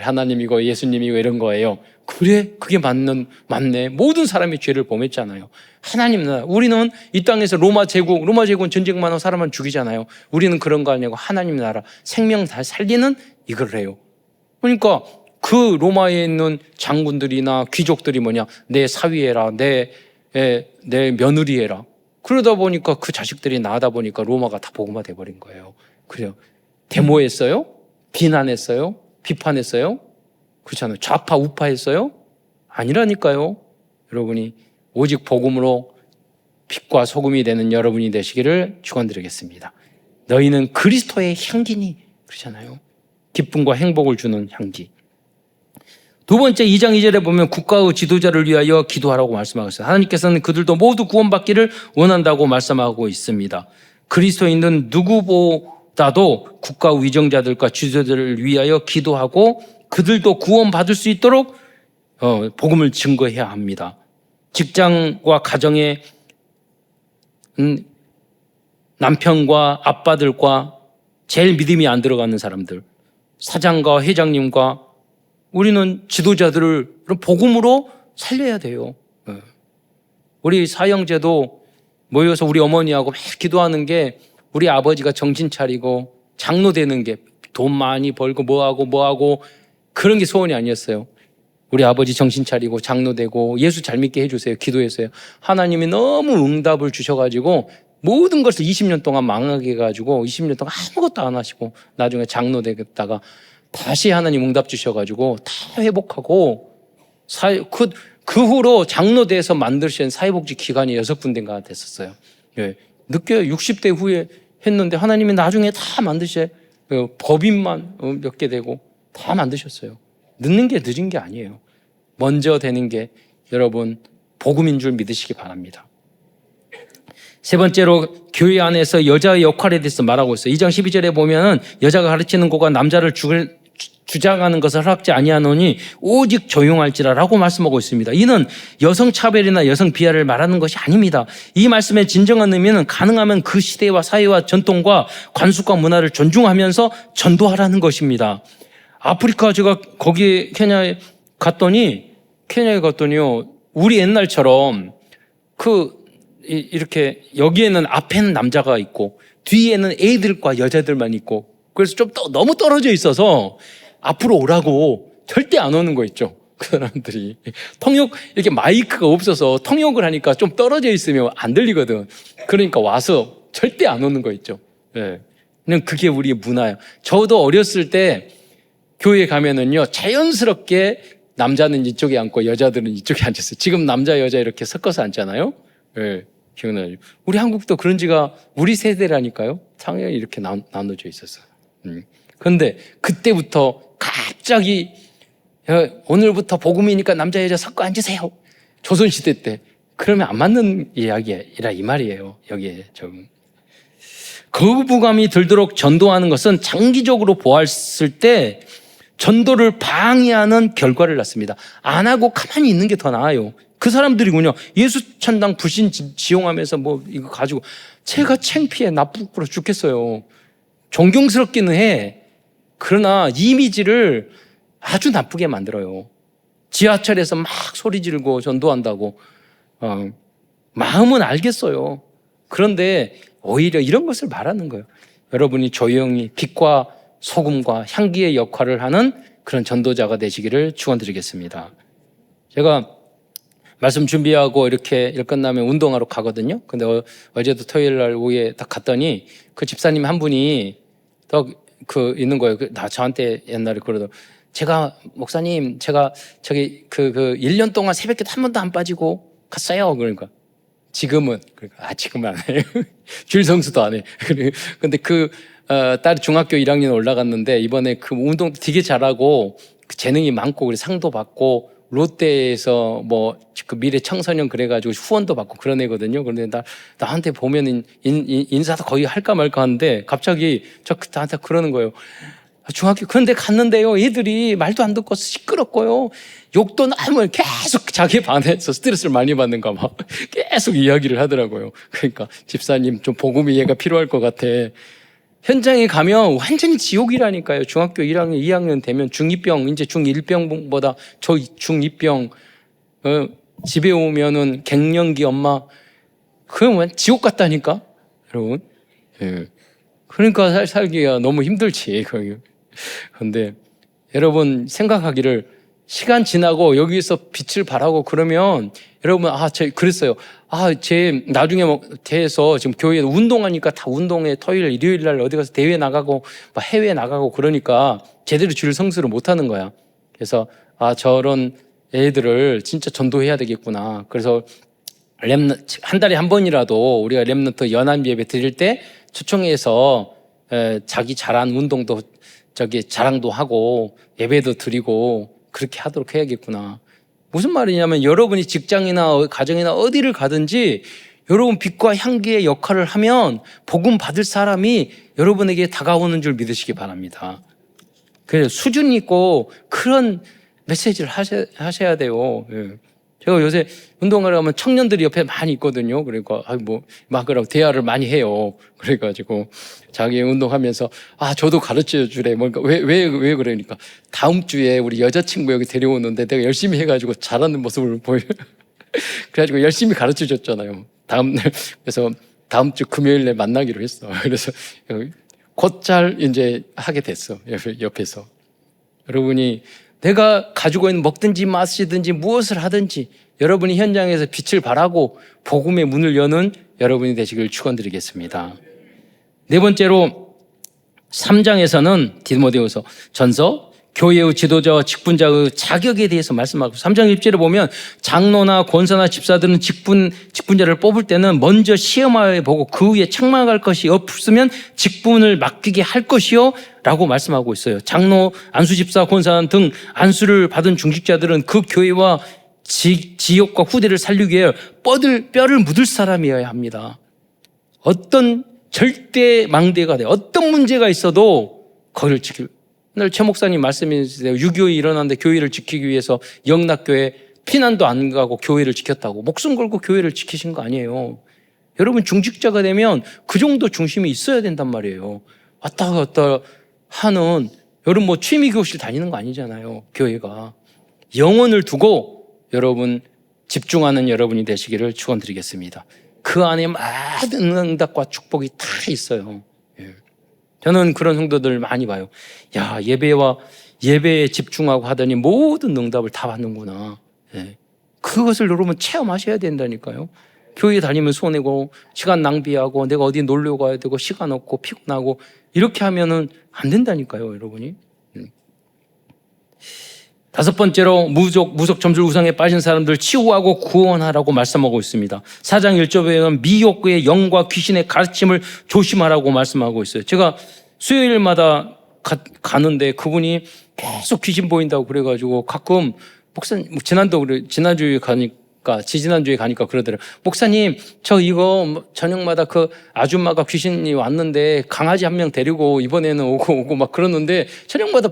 하나님이고 예수님이고 이런 거예요. 그래? 그게 맞네. 모든 사람이 죄를 범했잖아요. 하나님 나라. 우리는 이 땅에서 로마 제국은 전쟁만 하고 사람만 죽이잖아요. 우리는 그런 거 아니고 하나님 나라, 생명 다 살리는 이걸 해요. 그러니까 그 로마에 있는 장군들이나 귀족들이 뭐냐? 내 사위해라, 내 며느리해라. 그러다 보니까 그 자식들이 나다 보니까 로마가 다 복음화 돼버린 거예요. 그래요. 데모했어요? 비난했어요? 비판했어요? 그렇잖아요. 좌파 우파했어요? 아니라니까요. 여러분이 오직 복음으로 빛과 소금이 되는 여러분이 되시기를 축원드리겠습니다. 너희는 그리스도의 향기니, 그렇잖아요. 기쁨과 행복을 주는 향기. 두 번째 2장 2절에 보면 국가의 지도자를 위하여 기도하라고 말씀하고 있어요. 하나님께서는 그들도 모두 구원받기를 원한다고 말씀하고 있습니다. 그리스도인은 누구보다도 국가 위정자들과 지도자들을 위하여 기도하고 그들도 구원받을 수 있도록 복음을 증거해야 합니다. 직장과 가정에 남편과 아빠들과 제일 믿음이 안 들어가는 사람들, 사장과 회장님과 우리는 지도자들을 복음으로 살려야 돼요. 우리 사형제도 모여서 우리 어머니하고 매일 기도하는 게 우리 아버지가 정신 차리고 장로 되는 게 돈 많이 벌고 뭐하고 그런 게 소원이 아니었어요. 우리 아버지 정신 차리고 장로 되고 예수 잘 믿게 해주세요. 기도했어요. 하나님이 너무 응답을 주셔가지고 모든 것을 20년 동안 망하게 해가지고 20년 동안 아무것도 안 하시고 나중에 장로 되겠다가 다시 하나님 응답 주셔가지고 다 회복하고 그 후로 장로대에서 만드신 사회복지 기관이 6군데인가 됐었어요. 예. 늦게 60대 후에 했는데 하나님이 나중에 다 만드셔. 법인만 몇 개 되고 다 만드셨어요. 늦는 게 늦은 게 아니에요. 먼저 되는 게 여러분 복음인 줄 믿으시기 바랍니다. 세 번째로 교회 안에서 여자의 역할에 대해서 말하고 있어요. 2장 12절에 보면은 여자가 가르치는 고가 남자를 주장하는 것을 허락지 아니하노니 오직 조용할지라라고 말씀하고 있습니다. 이는 여성 차별이나 여성 비하를 말하는 것이 아닙니다. 이 말씀의 진정한 의미는 가능하면 그 시대와 사회와 전통과 관습과 문화를 존중하면서 전도하라는 것입니다. 아프리카 제가 거기 케냐에 갔더니요 우리 옛날처럼 이렇게 여기에는 앞에는 남자가 있고 뒤에는 애들과 여자들만 있고 그래서 좀 너무 떨어져 있어서 앞으로 오라고 절대 안 오는 거 있죠. 그 사람들이 통역 이렇게 마이크가 없어서 통역을 하니까 좀 떨어져 있으면 안 들리거든. 그러니까 와서 절대 안 오는 거 있죠. 예. 그냥 그게 우리의 문화예요. 저도 어렸을 때 교회 가면은요 자연스럽게 남자는 이쪽에 앉고 여자들은 이쪽에 앉았어요. 지금 남자 여자 이렇게 섞어서 앉잖아요. 예. 기억나요? 우리 한국도 그런 지가 우리 세대라니까요. 당연히 이렇게 나눠져 있었어요. 그런데 그때부터 갑자기 오늘부터 복음이니까 남자 여자 섞어 앉으세요. 조선시대 때. 그러면 안 맞는 이야기라 이 말이에요. 여기에 좀. 거부감이 들도록 전도하는 것은 장기적으로 보았을 때 전도를 방해하는 결과를 낳습니다. 안 하고 가만히 있는 게 더 나아요. 그 사람들이군요. 예수 천당 불신 지용하면서 뭐 이거 가지고 제가 창피해 나쁘고 죽겠어요. 존경스럽기는 해. 그러나 이미지를 아주 나쁘게 만들어요. 지하철에서 막 소리 지르고 전도한다고. 마음은 알겠어요. 그런데 오히려 이런 것을 말하는 거예요. 여러분이 조용히 빛과 소금과 향기의 역할을 하는 그런 전도자가 되시기를 축원드리겠습니다. 제가 말씀 준비하고 이렇게 일 끝나면 운동하러 가거든요. 근데 어제도 토요일 날 오후에 딱 갔더니 그 집사님 한 분이 있는 거예요. 저한테 옛날에 그러더라고요. 제가 목사님 제가 저기 1년 동안 새벽기도 한 번도 안 빠지고 갔어요. 그러니까 지금은 지금은 안 해요. 줄성수도 안 해. 근데 딸이 중학교 1학년 올라갔는데 이번에 그 운동 되게 잘하고 재능이 많고 그래 상도 받고 롯데에서 그 미래 청소년 그래가지고 후원도 받고 그런 애거든요. 그런데 나한테 보면 인사도 거의 할까 말까 하는데 갑자기 나한테 그러는 거예요. 중학교 그런데 갔는데요. 애들이 말도 안 듣고 시끄럽고요. 욕도 너무 계속 자기 반에서 스트레스를 많이 받는가 봐. 계속 이야기를 하더라고요. 그러니까 집사님 좀 복음이 이해가 필요할 것 같아. 현장에 가면 완전히 지옥이라니까요. 중학교 1학년, 2학년 되면 중2병, 이제 중1병보다 저 중2병, 집에 오면은 갱년기 엄마, 그건 지옥 같다니까, 여러분. 예. 그러니까 살기가 너무 힘들지. 그런데 여러분 생각하기를 시간 지나고 여기서 빛을 발하고 그러면 여러분 그랬어요. 제 나중에 대해서 지금 교회에 운동하니까 다 운동회 토요일 일요일 날 어디 가서 대회 나가고 해외 나가고 그러니까 제대로 줄 성수를 못 하는 거야. 그래서 저런 애들을 진짜 전도해야 되겠구나. 그래서 한 달에 한 번이라도 우리가 렘넌트 연합 예배 드릴 때 초청해서 자기 잘한 운동도 자랑도 하고 예배도 드리고 그렇게 하도록 해야겠구나. 무슨 말이냐면 여러분이 직장이나 가정이나 어디를 가든지 여러분 빛과 향기의 역할을 하면 복음 받을 사람이 여러분에게 다가오는 줄 믿으시기 바랍니다. 그래서 수준 있고 그런 메시지를 하셔야 돼요. 예. 제가 요새 운동하러 가면 청년들이 옆에 많이 있거든요. 그러니까 막 그러고 대화를 많이 해요. 그래가지고 자기 운동하면서 저도 가르쳐 주래. 뭔가 왜 그러니까 다음 주에 우리 여자친구 여기 데려오는데 내가 열심히 해가지고 잘하는 모습을 보여. 그래가지고 열심히 가르쳐 줬잖아요. 그래서 다음 주 금요일에 만나기로 했어. 그래서 곧잘 이제 하게 됐어. 옆에서. 여러분이 내가 가지고 있는 먹든지 마시든지 무엇을 하든지 여러분이 현장에서 빛을 발하고 복음의 문을 여는 여러분이 되시길 축원드리겠습니다. 네 번째로 3장에서는 디모데후서 전서 교회의 지도자와 직분자의 자격에 대해서 말씀하고 3장 1절에 보면 장로나 권사나 집사들은 직분자를 뽑을 때는 먼저 시험하여 보고 그 후에 책망할 것이 없으면 직분을 맡기게 할 것이요 라고 말씀하고 있어요. 장로, 안수집사, 권사 등 안수를 받은 중직자들은 그 교회와 지역과 후대를 살리기 위해 뼈를 묻을 사람이어야 합니다. 어떤 절대 망대가 돼 어떤 문제가 있어도 거기를 지킬. 오늘 최 목사님 말씀이세요. 6.25에 일어났는데 교회를 지키기 위해서 영락교회 피난도 안 가고 교회를 지켰다고. 목숨 걸고 교회를 지키신 거 아니에요. 여러분 중직자가 되면 그 정도 중심이 있어야 된단 말이에요. 왔다 갔다 하는 여러분 취미교실 다니는 거 아니잖아요. 교회가. 영혼을 두고 여러분 집중하는 여러분이 되시기를 축원드리겠습니다. 그 안에 많은 응답과 축복이 다 있어요. 저는 그런 성도들 많이 봐요. 야, 예배에 집중하고 하더니 모든 응답을 다 받는구나. 그것을 여러분 체험하셔야 된다니까요. 교회 다니면 손해고 시간 낭비하고 내가 어디 놀러 가야 되고 시간 없고 피곤하고 이렇게 하면은 안 된다니까요, 여러분이. 다섯 번째로 무속 점술 우상에 빠진 사람들 치유하고 구원하라고 말씀하고 있습니다. 4장 1절에는 미혹의 영과 귀신의 가르침을 조심하라고 말씀하고 있어요. 제가 수요일마다 가는데 그분이 계속 귀신 보인다고 그래가지고 가끔 목사님, 지난주에 가니까 그러더라고요. 목사님, 저 이거 저녁마다 그 아줌마가 귀신이 왔는데 강아지 한 명 데리고 이번에는 오고 막 그러는데 저녁마다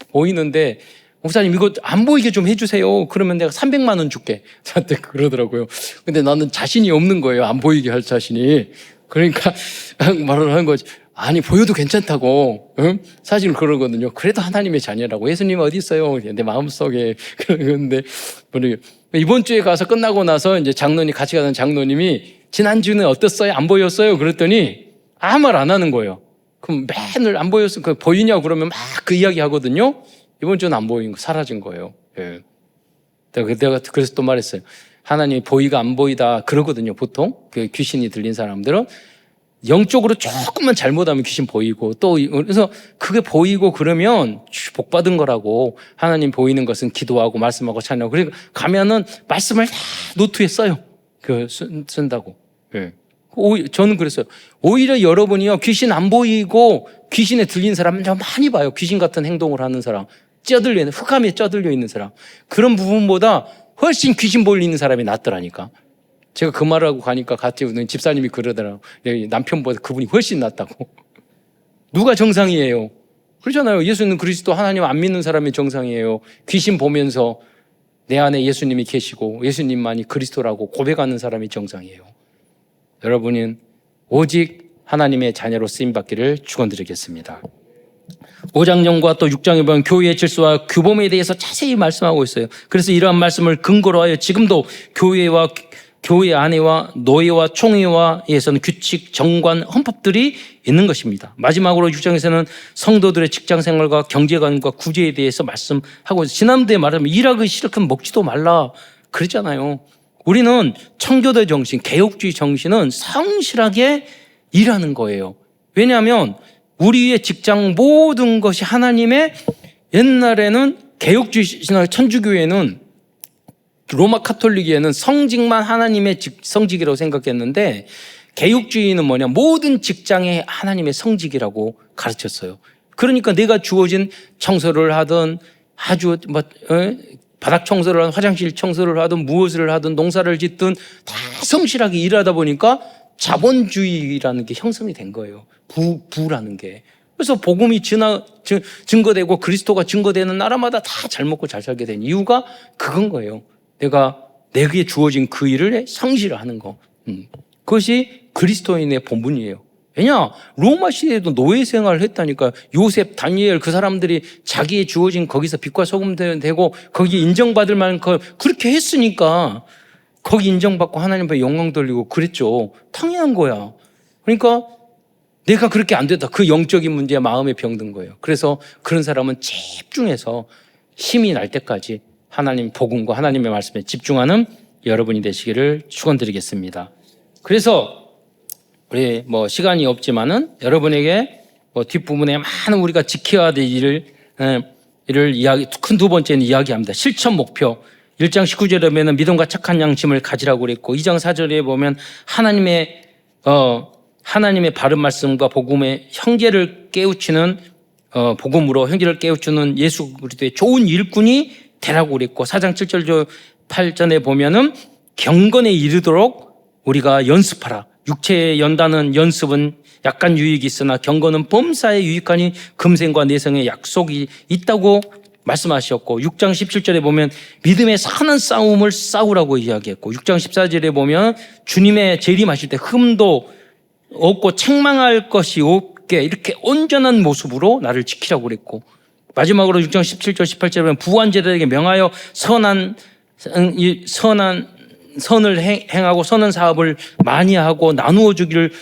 보이는데 목사님 이거 안 보이게 좀 해주세요. 그러면 내가 300만 원 줄게. 저한테 그러더라고요. 근데 나는 자신이 없는 거예요. 안 보이게 할 자신이. 그러니까 말을 하는 거지. 아니 보여도 괜찮다고. 응? 사실 그러거든요. 그래도 하나님의 자녀라고. 예수님 어디 있어요? 내 마음속에. 그런데 이번 주에 가서 끝나고 나서 이제 같이 가는 장로님이 지난주는 어땠어요? 안 보였어요? 그랬더니 아무 말 안 하는 거예요. 그럼 맨날 안 보였어. 보이냐고 그러면 막 그 이야기 하거든요. 이번 주는 안 보인 거, 사라진 거예요. 예. 내가 그래서 또 말했어요. 하나님이 보이가 안 보이다 그러거든요, 보통. 그 귀신이 들린 사람들은. 영적으로 조금만 잘못하면 귀신 보이고 그래서 그게 보이고 그러면 복 받은 거라고. 하나님 보이는 것은 기도하고 말씀하고 찬양하고. 그러니까 가면은 말씀을 다 노트에 써요. 쓴다고. 예. 저는 그랬어요. 오히려 여러분이요, 귀신 안 보이고 귀신에 들린 사람은 좀 많이 봐요. 귀신 같은 행동을 하는 사람. 흑암에 쪄들려 있는 사람. 그런 부분보다 훨씬 귀신 보이는 사람이 낫더라니까. 제가 그 말을 하고 가니까 같이 오는 집사님이 그러더라고요. 남편보다 그분이 훨씬 낫다고. 누가 정상이에요? 그렇잖아요. 예수는 그리스도 하나님 안 믿는 사람이 정상이에요. 귀신 보면서 내 안에 예수님이 계시고 예수님만이 그리스도라고 고백하는 사람이 정상이에요. 여러분은 오직 하나님의 자녀로 쓰임받기를 축원드리겠습니다. 5장령과 또 6장에 보면 교회의 질서와 규범에 대해서 자세히 말씀하고 있어요. 그래서 이러한 말씀을 근거로 하여 지금도 교회 안에와 노예와 총회와에서는 규칙, 정관, 헌법들이 있는 것입니다. 마지막으로 6장에서는 성도들의 직장생활과 경제관과 구제에 대해서 말씀하고, 지난주에 말하면 일하기 싫으면 먹지도 말라 그랬잖아요. 우리는 청교도 정신, 개혁주의 정신은 성실하게 일하는 거예요. 왜냐하면 우리의 직장 모든 것이 하나님의, 옛날에는 개혁주의 신학 천주교회는 로마 카톨릭에는 성직만 하나님의 성직이라고 생각했는데, 개혁주의는 뭐냐, 모든 직장에 하나님의 성직이라고 가르쳤어요. 그러니까 내가 주어진 청소를 하든 바닥 청소를 하든 화장실 청소를 하든 무엇을 하든 농사를 짓든 다 성실하게 일하다 보니까 자본주의라는 게 형성이 된 거예요. 부라는 게. 그래서 복음이 증거되고 그리스도가 증거되는 나라마다 다 잘 먹고 잘 살게 된 이유가 그건 거예요. 내가 내게 주어진 그 일을 성실하는 거. 그것이 그리스도인의 본분이에요. 왜냐? 로마 시대에도 노예 생활을 했다니까. 요셉, 다니엘 그 사람들이 자기의 주어진 거기서 빛과 소금 되고 거기 인정받을 만큼 그렇게 했으니까 거기 인정받고 하나님 앞에 영광 돌리고 그랬죠. 당연한 거야. 그러니까 내가 그렇게 안 됐다. 그 영적인 문제에 마음에 병든 거예요. 그래서 그런 사람은 집중해서 힘이 날 때까지 하나님 복음과 하나님의 말씀에 집중하는 여러분이 되시기를 축원드리겠습니다. 그래서 우리 시간이 없지만은 여러분에게 뒷부분에 많은 우리가 지켜야 될 일을 이야기, 큰 두 번째는 이야기합니다. 실천 목표. 1장 19절에 보면 믿음과 착한 양심을 가지라고 그랬고 2장 4절에 보면 하나님의 바른 말씀과 복음의 형제를 깨우치는 복음으로 형제를 깨우치는 예수 그리스도의 좋은 일꾼이 되라고 그랬고 4장 7절 8절에 보면은 경건에 이르도록 우리가 연습하라. 육체에 연다는 연습은 약간 유익이 있으나 경건은 범사에 유익하니 금생과 내성의 약속이 있다고 말씀하셨고 6장 17절에 보면 믿음의 선한 싸움을 싸우라고 이야기했고 6장 14절에 보면 주님의 재림하실 때 흠도 없고 책망할 것이 없게 이렇게 온전한 모습으로 나를 지키라고 그랬고 마지막으로 6장 17절 18절에 보면 부한 제자에게 명하여 선을 행하고 선한 사업을 많이 하고 나누어 주기를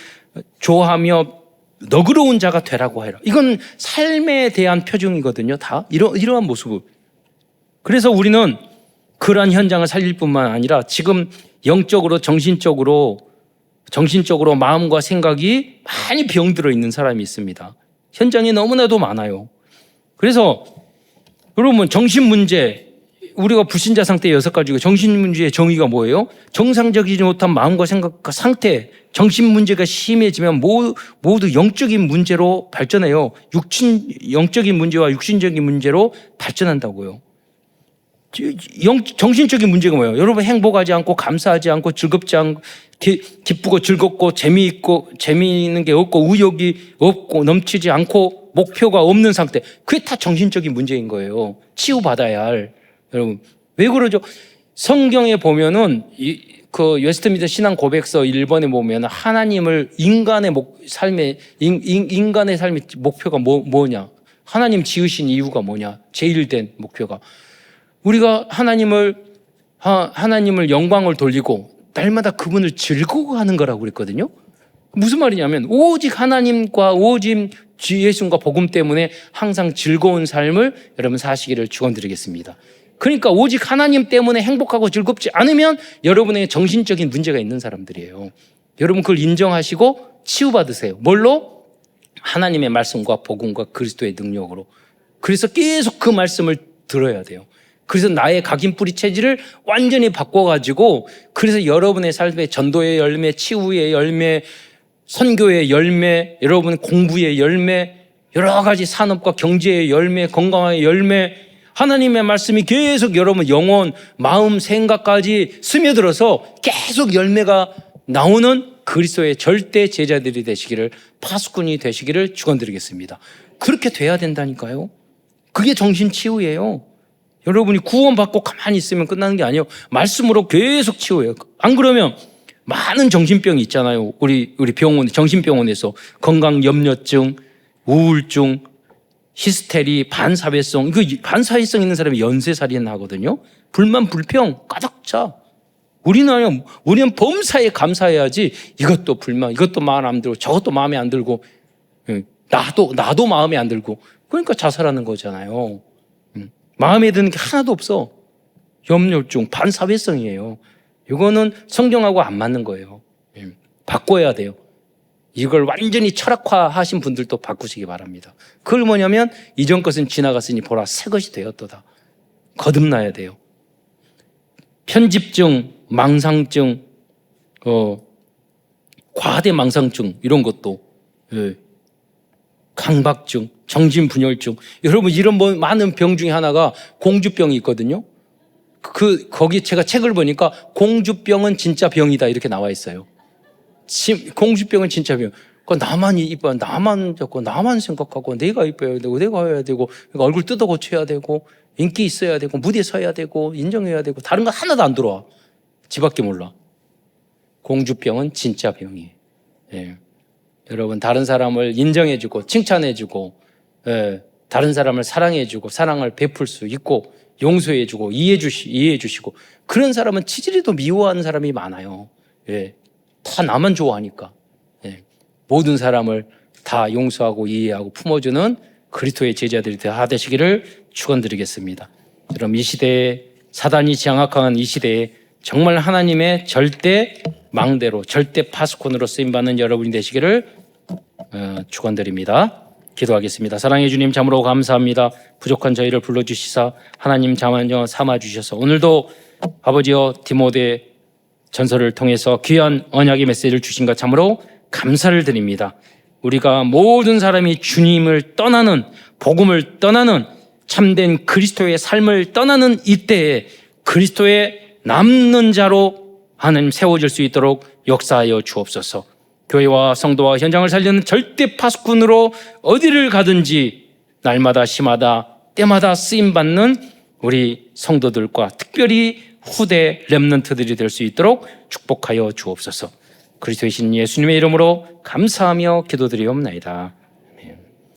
좋아하며 너그러운 자가 되라고 해라. 이건 삶에 대한 표정이거든요. 다 이러한 모습을. 그래서 우리는 그러한 현장을 살릴 뿐만 아니라 지금 영적으로 정신적으로 마음과 생각이 많이 병들어 있는 사람이 있습니다. 현장에 너무나도 많아요. 그래서 여러분 정신 문제 우리가 불신자 상태 6가지고 정신 문제의 정의가 뭐예요? 정상적이지 못한 마음과 생각과 상태, 정신 문제가 심해지면 모두 영적인 문제로 발전해요. 영적인 문제와 육신적인 문제로 발전한다고요. 정신적인 문제가 뭐예요? 여러분 행복하지 않고 감사하지 않고 즐겁지 않고 기쁘고 즐겁고 재미있는 게 없고 의욕이 없고 넘치지 않고 목표가 없는 상태. 그게 다 정신적인 문제인 거예요. 치유받아야 할. 여러분 왜 그러죠? 성경에 보면은 그 웨스트민스터 신앙 고백서 1번에 보면 하나님을 인간의 삶의 목표가 뭐냐? 하나님 지으신 이유가 뭐냐? 제일된 목표가 우리가 하나님을 영광을 돌리고 날마다 그분을 즐거워하는 거라고 그랬거든요. 무슨 말이냐면 오직 하나님과 오직 주 예수님과 복음 때문에 항상 즐거운 삶을 여러분 사시기를 축원드리겠습니다. 그러니까 오직 하나님 때문에 행복하고 즐겁지 않으면 여러분의 정신적인 문제가 있는 사람들이에요. 여러분 그걸 인정하시고 치유받으세요. 뭘로? 하나님의 말씀과 복음과 그리스도의 능력으로. 그래서 계속 그 말씀을 들어야 돼요. 그래서 나의 각인 뿌리 체질을 완전히 바꿔가지고 그래서 여러분의 삶에 전도의 열매, 치유의 열매, 선교의 열매, 여러분 공부의 열매, 여러 가지 산업과 경제의 열매, 건강의 열매, 하나님의 말씀이 계속 여러분 영혼, 마음, 생각까지 스며들어서 계속 열매가 나오는 그리스도의 절대 제자들이 되시기를, 파수꾼이 되시기를 축원드리겠습니다. 그렇게 돼야 된다니까요. 그게 정신치유예요. 여러분이 구원받고 가만히 있으면 끝나는 게 아니에요. 말씀으로 계속 치유해요. 안 그러면 많은 정신병이 있잖아요. 우리 병원, 정신병원에서 건강염려증, 우울증, 히스테리, 반사회성. 이거 반사회성 있는 사람이 연쇄살인 하거든요. 불만, 불평 가득 차. 우리는 범사에 감사해야지. 이것도 불만, 이것도 마음에 안 들고, 저것도 마음에 안 들고, 나도 마음에 안 들고. 그러니까 자살하는 거잖아요. 마음에 드는 게 하나도 없어. 염려증, 반사회성이에요. 이거는 성경하고 안 맞는 거예요. 바꿔야 돼요. 이걸 완전히 철학화하신 분들도 바꾸시기 바랍니다. 그걸 뭐냐면 이전 것은 지나갔으니 보라 새 것이 되었도다. 거듭나야 돼요. 편집증, 망상증, 과대 망상증 이런 것도, 강박증, 정신분열증. 여러분 이런 많은 병 중에 하나가 공주병이 있거든요. 거기 제가 책을 보니까 공주병은 진짜 병이다 이렇게 나와 있어요. 공주병은 진짜 병. 나만 이뻐요. 나만 좋고 나만 생각하고 내가 이뻐야 되고 내가 해야 되고 얼굴 뜯어 고쳐야 되고 인기 있어야 되고 무대에 서야 되고 인정해야 되고 다른 거 하나도 안 들어와. 지밖에 몰라. 공주병은 진짜 병이에요. 예. 여러분 다른 사람을 인정해주고 칭찬해주고 다른 사람을 사랑해주고 사랑을 베풀 수 있고 용서해주고 이해해주시고 그런 사람은 치질이도 미워하는 사람이 많아요. 예. 다 나만 좋아하니까. 예. 모든 사람을 다 용서하고 이해하고 품어주는 그리스도의 제자들이 다 되시기를 축원드리겠습니다. 그럼 이 시대에 사단이 장악한 이 시대에 정말 하나님의 절대 망대로 절대 파수꾼으로 쓰임받는 여러분이 되시기를 축원드립니다. 기도하겠습니다. 사랑해 주님 참으로 감사합니다. 부족한 저희를 불러주시사 하나님 자만여 삼아주셔서 오늘도 아버지여 디모데 전설을 통해서 귀한 언약의 메시지를 주신 것 참으로 감사를 드립니다. 우리가 모든 사람이 주님을 떠나는 복음을 떠나는 참된 그리스도의 삶을 떠나는 이때에 그리스도의 남는 자로 하나님 세워질 수 있도록 역사하여 주옵소서. 교회와 성도와 현장을 살리는 절대 파수꾼으로 어디를 가든지 날마다 시마다 때마다 쓰임받는 우리 성도들과 특별히 후대 렘넌트들이 될 수 있도록 축복하여 주옵소서. 그리스도의 신 예수님의 이름으로 감사하며 기도드리옵나이다.